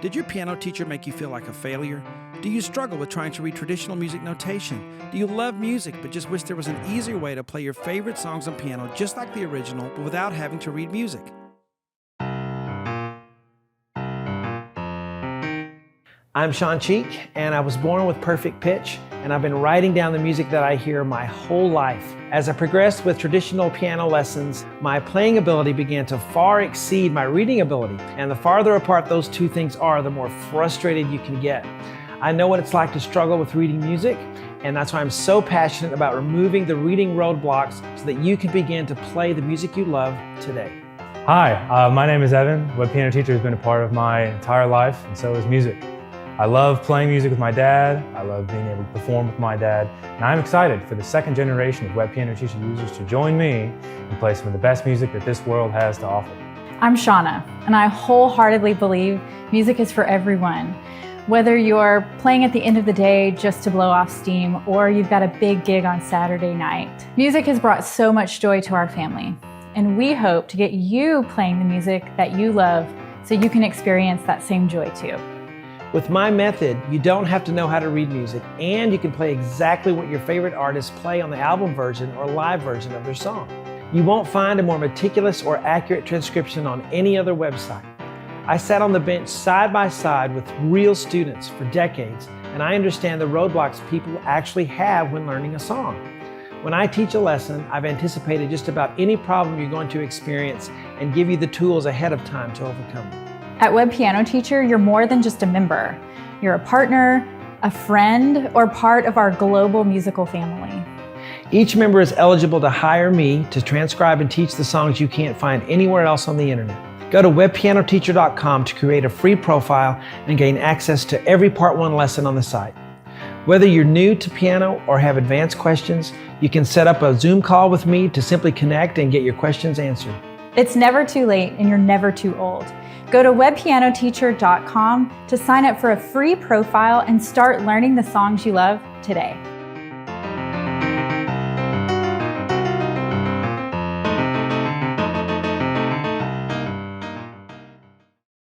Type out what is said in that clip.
Did your piano teacher make you feel like a failure? Do you struggle with trying to read traditional music notation? Do you love music but just wish there was an easier way to play your favorite songs on piano just like the original but without having to read music? I'm Shawn and I was born with perfect pitch, and I've been writing down the music that I hear my whole life. As I progressed with traditional piano lessons, my playing ability began to far exceed my reading ability, and the farther apart those two things are, the more frustrated you can get. I know what it's like to struggle with reading music, and that's why I'm so passionate about removing the reading roadblocks so that you can begin to play the music you love today. Hi, my name is Evan. Web piano teacher has been a part of my entire life, and so is music. I love playing music with my dad. I love being able to perform with my dad. And I'm excited for the second generation of web piano teacher users to join me and play some of the best music that this world has to offer. I'm Shauna, and I wholeheartedly believe music is for everyone. Whether you're playing at the end of the day just to blow off steam, or you've got a big gig on Saturday night, music has brought so much joy to our family. And we hope to get you playing the music that you love so you can experience that same joy too. With my method, you don't have to know how to read music, and you can play exactly what your favorite artists play on the album version or live version of their song. You won't find a more meticulous or accurate transcription on any other website. I sat on the bench side by side with real students for decades, and I understand the roadblocks people actually have when learning a song. When I teach a lesson, I've anticipated just about any problem you're going to experience and give you the tools ahead of time to overcome them. At Web Piano Teacher, you're more than just a member. You're a partner, a friend, or part of our global musical family. Each member is eligible to hire me to transcribe and teach the songs you can't find anywhere else on the internet. Go to webpianoteacher.com to create a free profile and gain access to every Part 1 lesson on the site. Whether you're new to piano or have advanced questions, you can set up a Zoom call with me to simply connect and get your questions answered. It's never too late, and you're never too old. Go to webpianoteacher.com to sign up for a free profile and start learning the songs you love today.